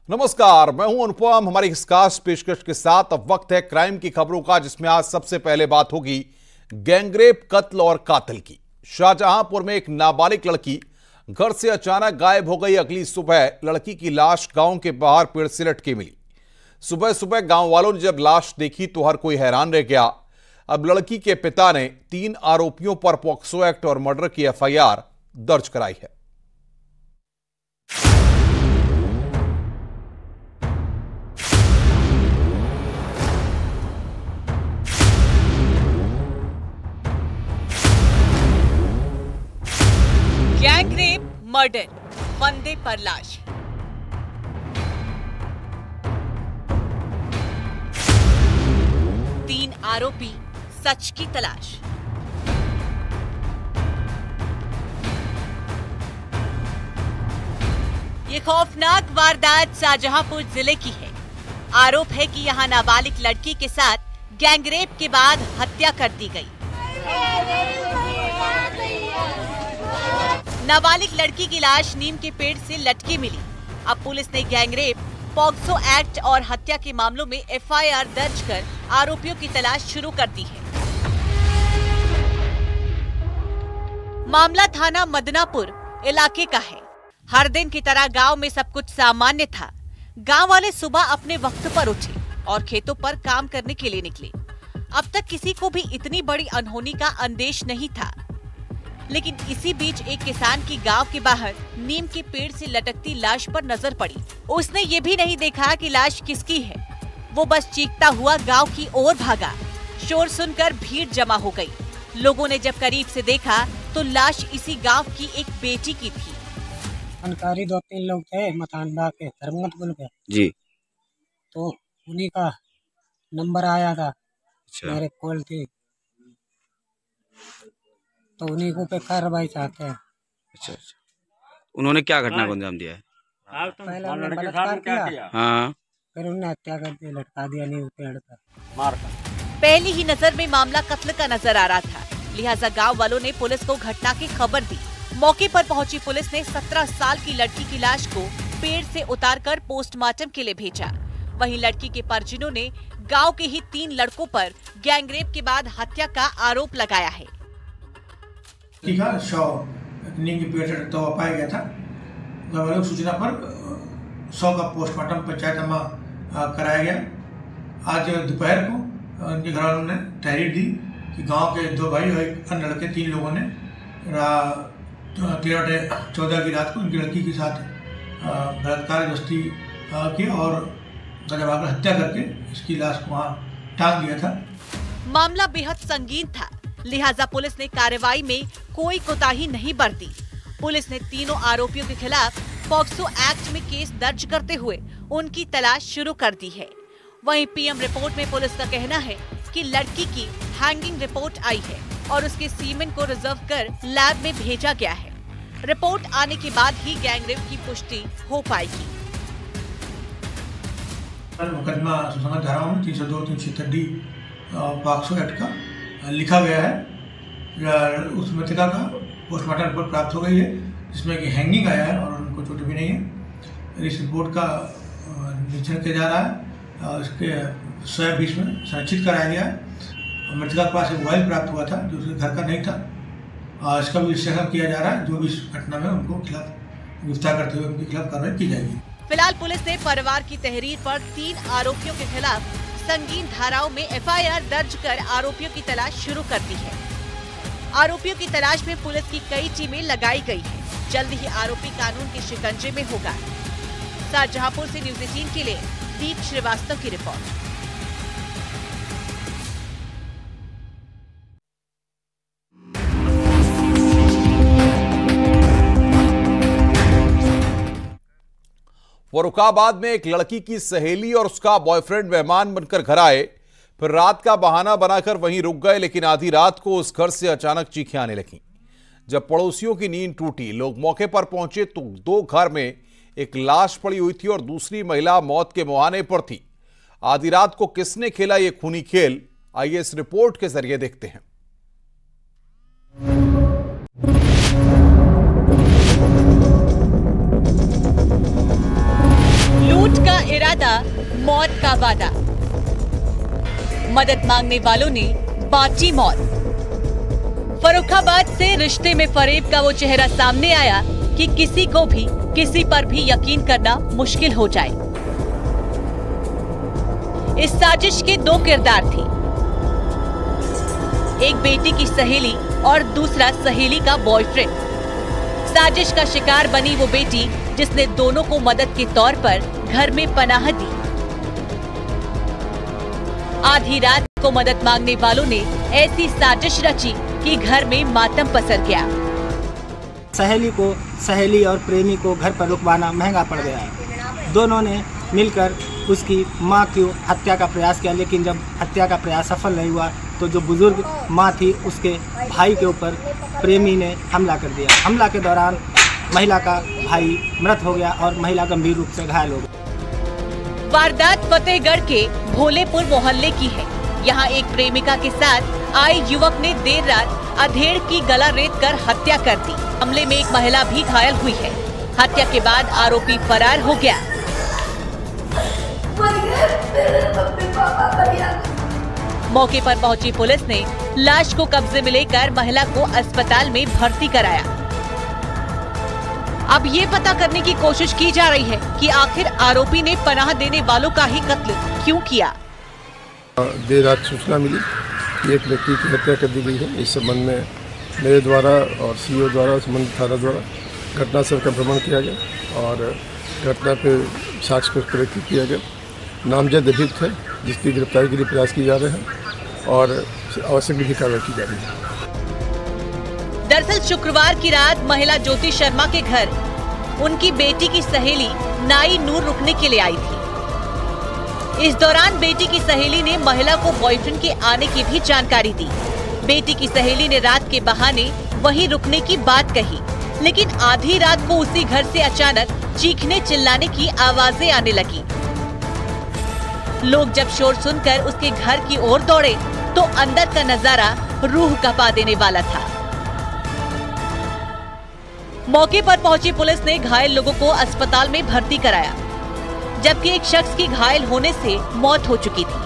नमस्कार, मैं हूं अनुपम। हमारी इस खास पेशकश के साथ अब वक्त है क्राइम की खबरों का, जिसमें आज सबसे पहले बात होगी गैंगरेप, कत्ल और कातिल की। शाहजहांपुर में एक नाबालिग लड़की घर से अचानक गायब हो गई। अगली सुबह लड़की की लाश गांव के बाहर पेड़ से लटकी मिली। सुबह सुबह गांव वालों ने जब लाश देखी तो हर कोई हैरान रह गया। अब लड़की के पिता ने 3 आरोपियों पर पॉक्सो एक्ट और मर्डर की एफआईआर दर्ज कराई है। गैंगरेप, मर्डर, फंदे पर लाश। तीन आरोपी, सच की तलाश। ये खौफनाक वारदात शाहजहांपुर जिले की है। आरोप है कि यहां नाबालिग लड़की के साथ गैंगरेप के बाद हत्या कर दी गई। नाबालिग लड़की की लाश नीम के पेड़ से लटकी मिली। अब पुलिस ने गैंगरेप, पॉक्सो एक्ट और हत्या के मामलों में एफआईआर दर्ज कर आरोपियों की तलाश शुरू कर दी है। मामला थाना मदनापुर इलाके का है। हर दिन की तरह गांव में सब कुछ सामान्य था। गांव वाले सुबह अपने वक्त पर उठे और खेतों पर काम करने के लिए निकले। अब तक किसी को भी इतनी बड़ी अनहोनी का अंदेश नहीं था, लेकिन इसी बीच एक किसान की गांव के बाहर नीम के पेड़ से लटकती लाश पर नजर पड़ी। उसने ये भी नहीं देखा कि लाश किसकी है। वो बस चीखता हुआ गांव की ओर भागा। शोर सुनकर भीड़ जमा हो गई। लोगों ने जब करीब से देखा तो लाश इसी गांव की एक बेटी की थी। जानकारी 2-3 लोग थे मतानबा के धर्मपुर के जी, तो उन्हीं का नंबर आया था। अच्छा। मेरे कॉल थी तो उन्हीं को पे कार्रवाई चाहते हैं। अच्छा। उन्होंने क्या घटना को अंजाम दिया है? पहले उन्होंने बलात्कार किया, हाँ, फिर उन्हें हत्या कर दी, लटका दिया नीम पेड़ पर। पहली ही नजर में मामला कत्ल का नजर आ रहा था, लिहाजा गांव वालों ने पुलिस को घटना की खबर दी। मौके पर पहुंची पुलिस ने 17 साल की लड़की की लाश को पेड़ से उतारकर पोस्टमार्टम के लिए भेजा। वहीं लड़की के परिजनों ने गांव के ही 3 लड़कों पर गैंगरेप के बाद हत्या का आरोप लगाया है। का शव नीम के पेड़ से लटकता हुआ पाया गया था। घरवालों की सूचना पर शव का पोस्टमार्टम पंचायतमा कराया गया। आज दोपहर को उनके घरवालों ने तहरीर दी कि गांव के 2 भाई और एक अन्य लड़के 3 लोगों ने 13/14 की रात को उनकी लड़की के साथ बलात्कार जस्ती की और गजवाकर हत्या करके इसकी लाश को वहाँ टांग दिया था। मामला बेहद संगीन था, लिहाजा पुलिस ने कार्रवाई में कोई कोताही नहीं बरती। पुलिस ने तीनों आरोपियों के खिलाफ पॉक्सो एक्ट में केस दर्ज करते हुए उनकी तलाश शुरू कर दी है। वहीं पीएम रिपोर्ट में पुलिस का कहना है कि लड़की की हैंगिंग रिपोर्ट आई है और उसके सीमेन को रिजर्व कर लैब में भेजा गया है। रिपोर्ट आने के बाद ही गैंगरेप की पुष्टि हो पाएगी। मुकदमा सुसंगत धाराओं में 302, 370D पॉक्सो एक्ट का लिखा गया है। उस मृतका का पोस्टमार्टम रिपोर्ट प्राप्त हो गई है, जिसमें कि हैंगिंग आया है और उनको चोट भी नहीं है। इस रिपोर्ट का निरीक्षण किया जा रहा है और इसके स्वयं बीच में संरक्षित कराया गया है। मृतका के पास एक मोबाइल प्राप्त हुआ था जो उसके घर का नहीं था। इसका भी विश्लेषण किया जा रहा है। जो भी इस घटना में उनको खिलाफ गिरफ्तार करते हुए उनके खिलाफ कार्रवाई की जाएगी। फिलहाल पुलिस ने परिवार की तहरीर पर 3 आरोपियों के खिलाफ संगीन धाराओं में एफआईआर दर्ज कर आरोपियों की तलाश शुरू कर दी है। आरोपियों की तलाश में पुलिस की कई टीमें लगाई गई है। जल्द ही आरोपी कानून के शिकंजे में होगा। शाहजहांपुर से न्यूज़ 18 के लिए दीप श्रीवास्तव की रिपोर्ट। फर्रुखाबाद में एक लड़की की सहेली और उसका बॉयफ्रेंड मेहमान बनकर घर आए, फिर रात का बहाना बनाकर वहीं रुक गए, लेकिन आधी रात को उस घर से अचानक चीखें आने लगीं। जब पड़ोसियों की नींद टूटी, लोग मौके पर पहुंचे तो 2 घर में एक लाश पड़ी हुई थी और दूसरी महिला मौत के मुहाने पर थी। आधी रात को किसने खेला ये खूनी खेल, आइए इस रिपोर्ट के जरिए देखते हैं। मौत का वादा। मदद मांगने वालों ने बांटी मौत। फर्रुखाबाद से रिश्ते में फरेब का वो चेहरा सामने आया कि किसी को भी किसी पर भी यकीन करना मुश्किल हो जाए। इस साजिश के दो किरदार थे, एक बेटी की सहेली और दूसरा सहेली का बॉयफ्रेंड। साजिश का शिकार बनी वो बेटी जिसने दोनों को मदद के तौर पर घर में पनाह दी। आधी रात को मदद मांगने वालों ने ऐसी साजिश रची कि घर में मातम पसर गया। सहेली को, सहेली और प्रेमी को घर पर रुकवाना महंगा पड़ गया है। दोनों ने मिलकर उसकी मां की हत्या का प्रयास किया, लेकिन जब हत्या का प्रयास सफल नहीं हुआ तो जो बुजुर्ग मां थी उसके भाई के ऊपर प्रेमी ने हमला कर दिया। हमला के दौरान महिला का भाई मृत हो गया और महिला गंभीर रूप से घायल हो गई। वारदात फतेहगढ़ के भोलेपुर मोहल्ले की है। यहाँ एक प्रेमिका के साथ आए युवक ने देर रात अधेड़ की गला रेत कर हत्या कर दी। हमले में एक महिला भी घायल हुई है। हत्या के बाद आरोपी फरार हो गया। मौके पर पहुंची पुलिस ने लाश को कब्जे में लेकर महिला को अस्पताल में भर्ती कराया। अब ये पता करने की कोशिश की जा रही है कि आखिर आरोपी ने पनाह देने वालों का ही कत्ल क्यों किया। देर रात सूचना मिली कि एक व्यक्ति की हत्या कर दी गई है। इस संबंध में मेरे द्वारा और सीओ द्वारा, संबंधित थाना द्वारा घटनास्थल का भ्रमण किया गया और घटना पे साक्ष्य को कलेक्ट किया गया। नामजद अभियुक्त है जिसकी गिरफ्तारी के लिए प्रयास किए जा रहे हैं और आवश्यक विधि कार्रवाई की जा रही है। दरअसल शुक्रवार की रात महिला ज्योति शर्मा के घर उनकी बेटी की सहेली नाई नूर रुकने के लिए आई थी। इस दौरान बेटी की सहेली ने महिला को बॉयफ्रेंड के आने की भी जानकारी दी। बेटी की सहेली ने रात के बहाने वहीं रुकने की बात कही, लेकिन आधी रात को उसी घर से अचानक चीखने चिल्लाने की आवाजें आने लगी। लोग जब शोर सुनकर उसके घर की ओर दौड़े तो अंदर का नजारा रूह कंपा देने वाला था। मौके पर पहुंची पुलिस ने घायल लोगों को अस्पताल में भर्ती कराया, जबकि एक शख्स की घायल होने से मौत हो चुकी थी।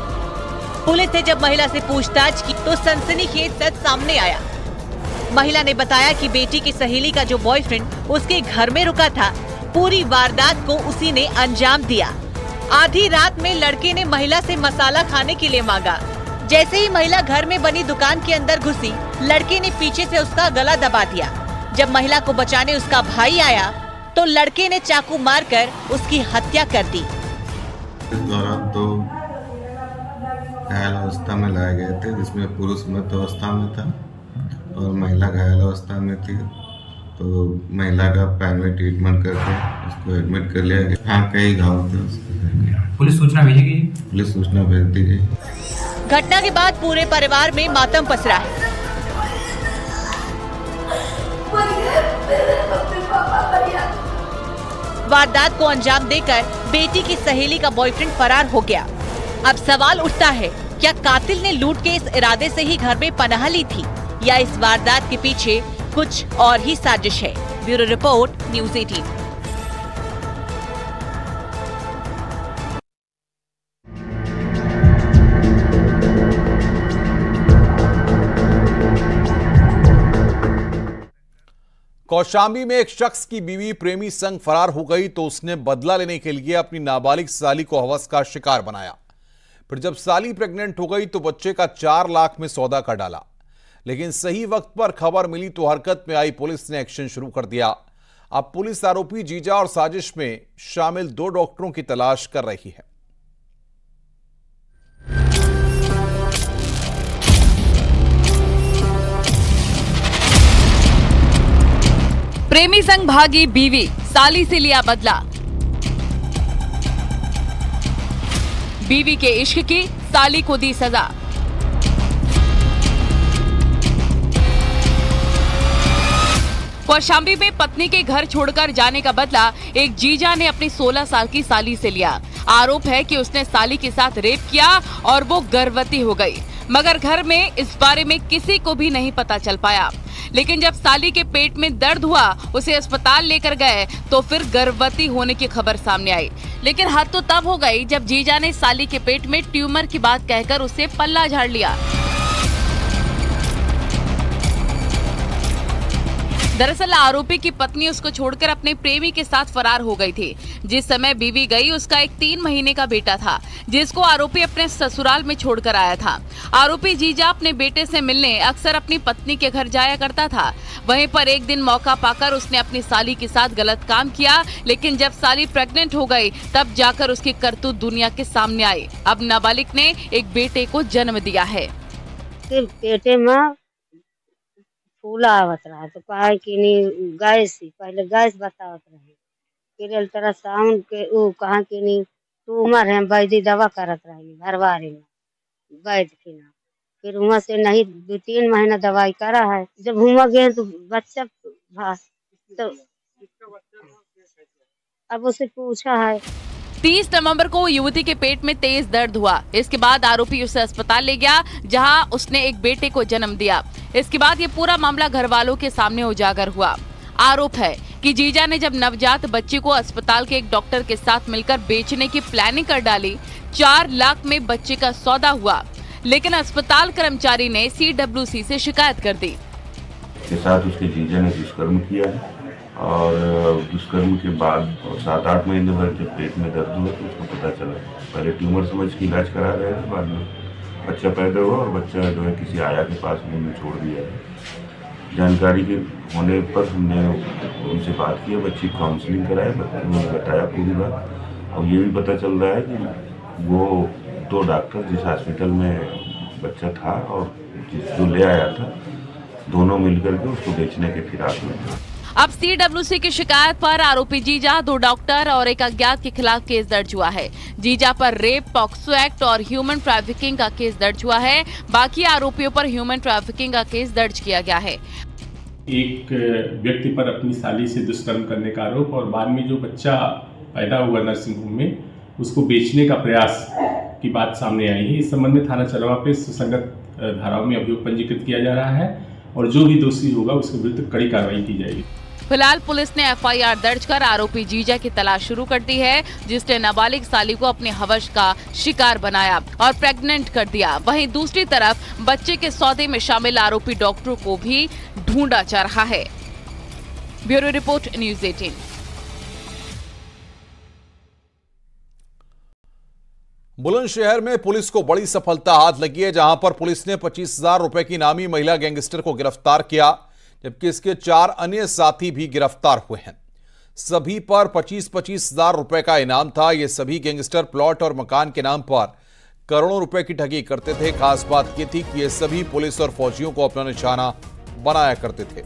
पुलिस ने जब महिला से पूछताछ की तो सनसनीखेज सच सामने आया। महिला ने बताया कि बेटी की सहेली का जो बॉयफ्रेंड उसके घर में रुका था, पूरी वारदात को उसी ने अंजाम दिया। आधी रात में लड़के ने महिला से मसाला खाने के लिए मांगा। जैसे ही महिला घर में बनी दुकान के अंदर घुसी, लड़के ने पीछे से उसका गला दबा दिया। जब महिला को बचाने उसका भाई आया तो लड़के ने चाकू मारकर उसकी हत्या कर दी। इस दौरान तो घायल अवस्था में लाए गए थे, जिसमें पुरुष मृत अवस्था में था और महिला घायल अवस्था में थी। तो महिला का प्राइमरी ट्रीटमेंट करके उसको एडमिट कर लिया गया। हाँ, कई घाव थे उसके। पुलिस सूचना भेजी गई? पुलिस सूचना भेज दी गई। घटना के बाद पूरे परिवार में मातम पसरा है। वारदात को अंजाम देकर बेटी की सहेली का बॉयफ्रेंड फरार हो गया। अब सवाल उठता है, क्या कातिल ने लूट के इस इरादे से ही घर में पनाह ली थी या इस वारदात के पीछे कुछ और ही साजिश है। Bureau report, news 18। कौशाम्बी में एक शख्स की बीवी प्रेमी संग फरार हो गई तो उसने बदला लेने के लिए अपनी नाबालिग साली को हवस का शिकार बनाया। फिर जब साली प्रेग्नेंट हो गई तो बच्चे का 4 लाख में सौदा कर डाला। लेकिन सही वक्त पर खबर मिली तो हरकत में आई पुलिस ने एक्शन शुरू कर दिया। अब पुलिस आरोपी जीजा और साजिश में शामिल 2 डॉक्टरों की तलाश कर रही है। प्रेमी संग भागी बीवी, साली से लिया बदला। बीवी के इश्क की, साली को दी सजा। कौशाम्बी में पत्नी के घर छोड़कर जाने का बदला एक जीजा ने अपनी 16 साल की साली से लिया। आरोप है कि उसने साली के साथ रेप किया और वो गर्भवती हो गई, मगर घर में इस बारे में किसी को भी नहीं पता चल पाया। लेकिन जब साली के पेट में दर्द हुआ, उसे अस्पताल लेकर गए तो फिर गर्भवती होने की खबर सामने आई। लेकिन हद तो तब हो गई जब जीजा ने साली के पेट में ट्यूमर की बात कहकर उसे पल्ला झाड़ लिया। दरअसल आरोपी की पत्नी उसको छोड़कर अपने प्रेमी के साथ फरार हो गई थी। जिस समय बीवी गई, उसका एक 3 महीने का बेटा था, जिसको आरोपी अपने ससुराल में छोड़कर आया था। आरोपी जीजा अपने बेटे से मिलने अक्सर अपनी पत्नी के घर जाया करता था। वहीं पर एक दिन मौका पाकर उसने अपनी साली के साथ गलत काम किया, लेकिन जब साली प्रेग्नेंट हो गई तब जाकर उसकी करतूत दुनिया के सामने आई। अब नाबालिग ने एक बेटे को जन्म दिया है। बेटे में फूला आवत रहा तो कहा कि नहीं गैस ही पहले गैस बतावत रहे, फिर अल्ट्रासाउंड के वो कहा कि नहीं ट्यूमर है, वैद्य दवा करत रही घरवारी में वैद्य के नाम। फिर वहाँ से नहीं 2-3 महीना दवाई करा है। जब हुआ गए तो बच्चा तो अब उसे पूछा है। 30 नवंबर को युवती के पेट में तेज दर्द हुआ। इसके बाद आरोपी उसे अस्पताल ले गया, जहां उसने एक बेटे को जन्म दिया। इसके बाद ये पूरा मामला घर वालों के सामने उजागर हुआ। आरोप है कि जीजा ने जब नवजात बच्चे को अस्पताल के एक डॉक्टर के साथ मिलकर बेचने की प्लानिंग कर डाली। 4 लाख में बच्चे का सौदा हुआ, लेकिन अस्पताल कर्मचारी ने CWC से शिकायत कर दी। के साथ उसके जीजा ने दुष्कर्म किया है और दुष्कर्म के बाद 7-8 महीने भर जब पेट में दर्द हुआ तो उसको पता चला। पहले ट्यूमर समझ के इलाज करा रहे थे, बाद में बच्चा पैदा हुआ और बच्चा जो है किसी आया के पास में छोड़ दिया है। जानकारी के होने पर हमने उनसे बात की, बच्ची काउंसलिंग कराया, उन्होंने बताया पूरी बात। और ये भी पता चल रहा है कि वो 2 डॉक्टर जिस हॉस्पिटल में बच्चा था और जो ले आया था, दोनों मिलकर के उसको बेचने के फिराक में। अब CWC की शिकायत पर आरोपी जीजा, 2 डॉक्टर और एक अज्ञात के खिलाफ केस दर्ज हुआ है। जीजा पर रेप, पॉक्सो एक्ट और ह्यूमन ट्रैफिकिंग का केस दर्ज हुआ है। बाकी आरोपियों पर ह्यूमन ट्रैफिकिंग का केस दर्ज किया गया है। एक व्यक्ति पर अपनी साली से दुष्कर्म करने का आरोप और बाद में जो बच्चा पैदा हुआ नर्सिंग होम में, उसको बेचने का प्रयास की बात सामने आई है। इस संबंध में थाना चरवा पे सुसंगत धाराओं में अभियोग पंजीकृत किया जा रहा है और जो भी दोषी होगा उसके विरुद्ध कड़ी कार्रवाई की जाएगी। फिलहाल पुलिस ने FIR दर्ज कर आरोपी जीजा की तलाश शुरू कर दी है, जिसने नाबालिग साली को अपने हवस का शिकार बनाया और प्रेग्नेंट कर दिया। वहीं दूसरी तरफ बच्चे के सौदे में शामिल आरोपी डॉक्टरों को भी ढूंढा जा रहा है। Bureau report, news 18। बुलंदशहर में पुलिस को बड़ी सफलता हाथ लगी है, जहां पर पुलिस ने 25,000 रुपए की इनामी महिला गैंगस्टर को गिरफ्तार किया, जबकि इसके 4 अन्य साथी भी गिरफ्तार हुए हैं। सभी पर 25,000 रुपए का इनाम था। ये सभी गैंगस्टर प्लॉट और मकान के नाम पर करोड़ों रुपए की ठगी करते थे। खास बात यह थी कि ये सभी पुलिस और फौजियों को अपना निशाना बनाया करते थे।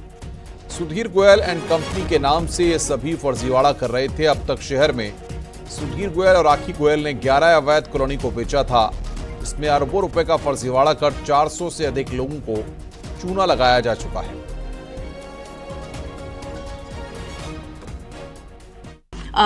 सुधीर गोयल एंड कंपनी के नाम से ये सभी फर्जीवाड़ा कर रहे थे। अब तक शहर में सुधीर गोयल और राखी गोयल ने 11 अवैध कॉलोनी को बेचा था। इसमें अरबों रुपए का फर्जीवाड़ा कर 400 से अधिक लोगों को चूना लगाया जा चुका है।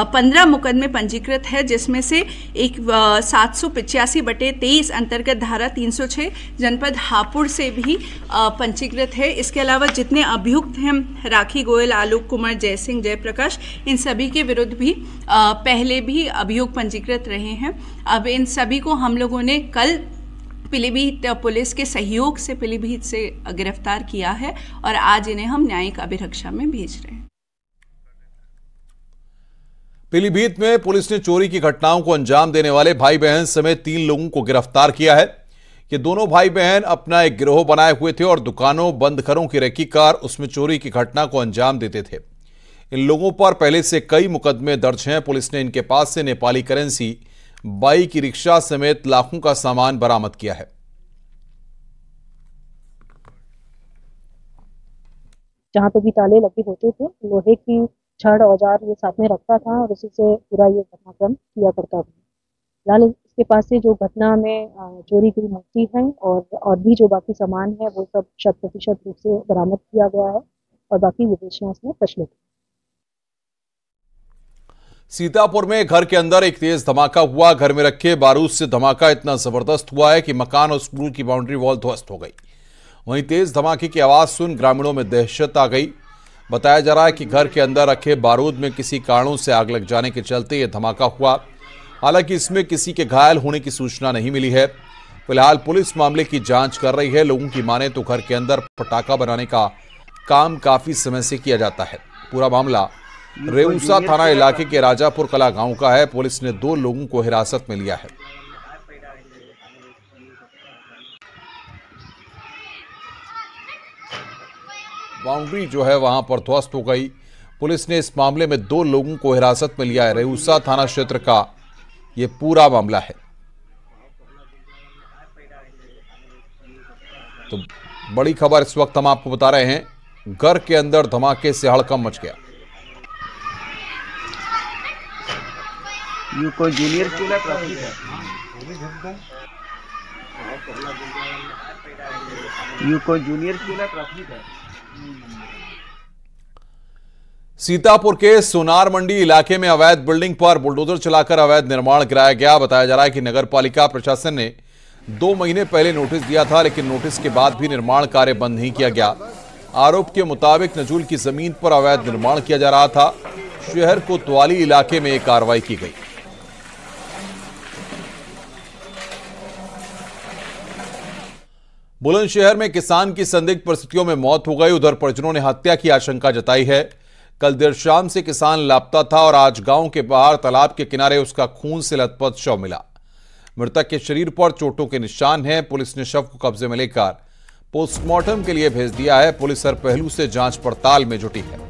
15 मुकदमे पंजीकृत है, जिसमें से एक 785/23 अंतर्गत धारा 306 जनपद हापुड़ से भी पंजीकृत है। इसके अलावा जितने अभियुक्त हैं, राखी गोयल, आलोक कुमार, जयसिंह, जयप्रकाश, इन सभी के विरुद्ध भी पहले भी अभियोग पंजीकृत रहे हैं। अब इन सभी को हम लोगों ने कल पीलीभीत पुलिस के सहयोग से पीलीभीत से गिरफ्तार किया है और आज इन्हें हम न्यायिक अभिरक्षा में भेज रहे हैं। पीलीभीत में पुलिस ने चोरी की घटनाओं को अंजाम देने वाले भाई बहन समेत 3 लोगों को गिरफ्तार किया है। ये दोनों भाई बहन अपना एक गिरोह बनाए हुए थे और दुकानों, बंद घरों की रेकी कर उसमें चोरी की घटना को अंजाम देते थे। इन लोगों पर पहले से कई मुकदमे दर्ज हैं। पुलिस ने इनके पास से नेपाली करेंसी, बाइक, रिक्शा समेत लाखों का सामान बरामद किया है। जहां पे भी ताले लगे होते थे, लोहे की छड़ औजार ये साथ में रखता था और उसी से पूरा ये घटनाक्रम किया करता था। फिलहाल इसके पास से जो घटना में चोरी की मूर्ति है और भी जो बाकी सामान है वो सब 100% रूप से बरामद किया गया है और बाकी विदेशियां इसमें प्रचलित। सीतापुर में घर के अंदर एक तेज धमाका हुआ। घर में रखे बारूद से धमाका इतना जबरदस्त हुआ है कि मकान और स्कूल की बाउंड्री वॉल ध्वस्त हो गई। वहीं तेज धमाके की आवाज सुन ग्रामीणों में दहशत आ गई। बताया जा रहा है कि घर के अंदर रखे बारूद में किसी कारणों से आग लग जाने के चलते यह धमाका हुआ। हालांकि इसमें किसी के घायल होने की सूचना नहीं मिली है। फिलहाल पुलिस मामले की जांच कर रही है। लोगों की माने तो घर के अंदर पटाखा बनाने का काम काफी समय से किया जाता है। पूरा मामला रेउसा थाना इलाके के राजापुर कला गांव का है। पुलिस ने 2 लोगों को हिरासत में लिया है। बाउंड्री जो है वहां पर ध्वस्त हो गई। पुलिस ने इस मामले में 2 लोगों को हिरासत में लिया है। रेउसा थाना क्षेत्र का यह पूरा मामला है। तो बड़ी खबर इस वक्त हम आपको बता रहे हैं, घर के अंदर धमाके से हड़कंप मच गया। ये कोई जूनियर स्कूल है, प्राथमिक है? ये कोई जूनियर स्कूल है, प्राथमिक है? सीतापुर के सोनार मंडी इलाके में अवैध बिल्डिंग पर बुलडोजर चलाकर अवैध निर्माण गिराया गया। बताया जा रहा है कि नगर पालिका प्रशासन ने 2 महीने पहले नोटिस दिया था, लेकिन नोटिस के बाद भी निर्माण कार्य बंद नहीं किया गया। आरोप के मुताबिक नजूल की जमीन पर अवैध निर्माण किया जा रहा था। शहर कोतवाली इलाके में एक कार्रवाई की गई। बुलंदशहर में किसान की संदिग्ध परिस्थितियों में मौत हो गई। उधर परिजनों ने हत्या की आशंका जताई है। कल देर शाम से किसान लापता था और आज गांव के बाहर तालाब के किनारे उसका खून से लथपथ शव मिला। मृतक के शरीर पर चोटों के निशान हैं। पुलिस ने शव को कब्जे में लेकर पोस्टमार्टम के लिए भेज दिया है। पुलिस हर पहलू से जांच पड़ताल में जुटी है।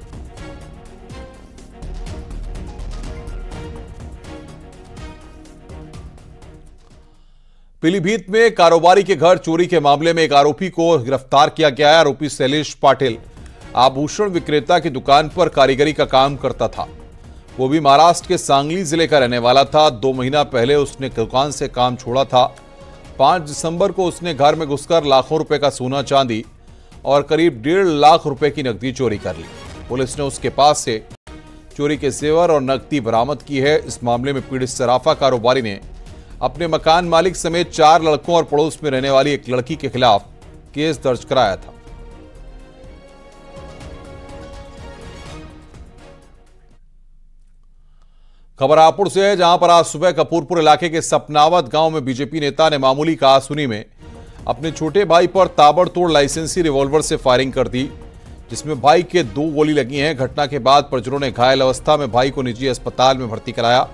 पीलीभीत में कारोबारी के घर चोरी के मामले में एक आरोपी को गिरफ्तार किया गया है। आरोपी शैलेश पाटिल आभूषण विक्रेता की दुकान पर कारीगरी का काम करता था। वो भी महाराष्ट्र के सांगली जिले का रहने वाला था। 2 महीना पहले उसने दुकान से काम छोड़ा था। 5 दिसंबर को उसने घर में घुसकर लाखों रुपए का सोना चांदी और करीब 1.5 लाख रुपए की नकदी चोरी कर ली। पुलिस ने उसके पास से चोरी के जेवर और नकदी बरामद की है। इस मामले में पीड़ित सराफा कारोबारी ने अपने मकान मालिक समेत 4 लड़कों और पड़ोस में रहने वाली एक लड़की के खिलाफ केस दर्ज कराया था। खबर हापुड़ से है, जहां पर आज सुबह कपूरपुर इलाके के सपनावत गांव में बीजेपी नेता ने मामूली कहासुनी में अपने छोटे भाई पर ताबड़तोड़ लाइसेंसी रिवॉल्वर से फायरिंग कर दी, जिसमें भाई के 2 गोली लगी हैं। घटना के बाद परिजनों ने घायल अवस्था में भाई को निजी अस्पताल में भर्ती कराया।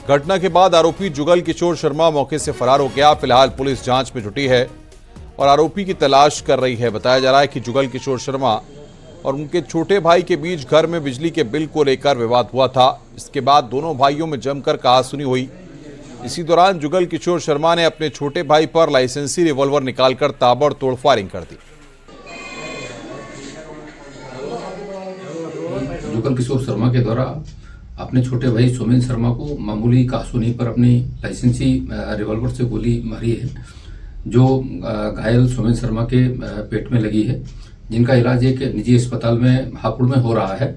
घटना के बाद आरोपी जुगल किशोर शर्मा मौके से फरार हो गया। फिलहाल पुलिस जांच में जुटी है और आरोपी की तलाश कर रही है। बताया जा रहा है कि जुगल किशोर शर्मा और उनके छोटे भाई के बीच घर में बिजली के बिल को लेकर विवाद हुआ था। इसके बाद दोनों भाइयों में जमकर कहासुनी हुई। इसी दौरान जुगल किशोर शर्मा ने अपने छोटे भाई पर लाइसेंसी रिवॉल्वर निकालकर ताबड़तोड़ फायरिंग कर दी। जुगल किशोर शर्मा के द्वारा अपने छोटे भाई सोमेन शर्मा को मामूली कहासुनी पर अपनी लाइसेंसी रिवॉल्वर से गोली मारी है, जो घायल सोमेन शर्मा के पेट में लगी है, जिनका इलाज एक निजी अस्पताल में हापुड़ में हो रहा है।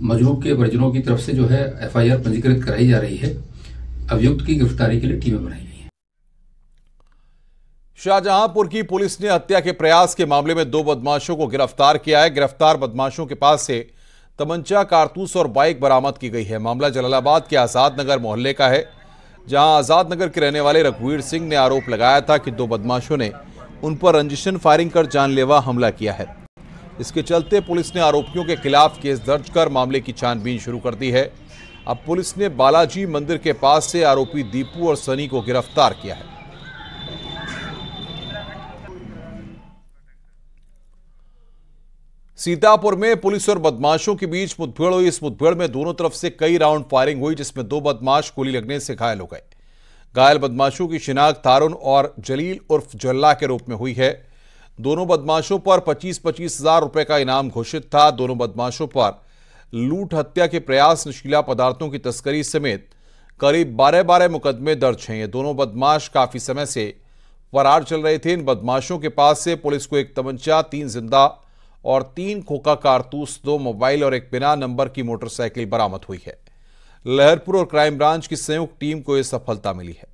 मजरूब के परिजनों की तरफ से जो है FIR पंजीकृत कराई जा रही है। अभियुक्त की गिरफ्तारी के लिए टीमें बनाई गई हैं। शाहजहांपुर की पुलिस ने हत्या के प्रयास के मामले में 2 बदमाशों को गिरफ्तार किया है। गिरफ्तार बदमाशों के पास से तमंचा, कारतूस और बाइक बरामद की गई है। मामला जलालाबाद के आजाद नगर मोहल्ले का है, जहां आजाद नगर के रहने वाले रघुवीर सिंह ने आरोप लगाया था कि 2 बदमाशों ने उन पर रंजिशन फायरिंग कर जानलेवा हमला किया है। इसके चलते पुलिस ने आरोपियों के खिलाफ केस दर्ज कर मामले की छानबीन शुरू कर दी है। अब पुलिस ने बालाजी मंदिर के पास से आरोपी दीपू और सनी को गिरफ्तार किया है। सीतापुर में पुलिस और बदमाशों के बीच मुठभेड़ हुई। इस मुठभेड़ में दोनों तरफ से कई राउंड फायरिंग हुई, जिसमें 2 बदमाश गोली लगने से घायल हो गए। घायल बदमाशों की शिनाख्त तारुण और जलील उर्फ जल्ला के रूप में हुई है। दोनों बदमाशों पर 25-25 हजार रुपए का इनाम घोषित था। दोनों बदमाशों पर लूट, हत्या के प्रयास, नशीला पदार्थों की तस्करी समेत करीब 12 मुकदमे दर्ज हैं। ये दोनों बदमाश काफी समय से फरार चल रहे थे। इन बदमाशों के पास से पुलिस को 1 तमंचा, 3 जिंदा और 3 खोखा कारतूस, 2 मोबाइल और 1 बिना नंबर की मोटरसाइकिल बरामद हुई है। लहरपुर और क्राइम ब्रांच की संयुक्त टीम को यह सफलता मिली है।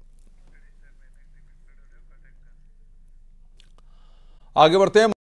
आगे बढ़ते हैं।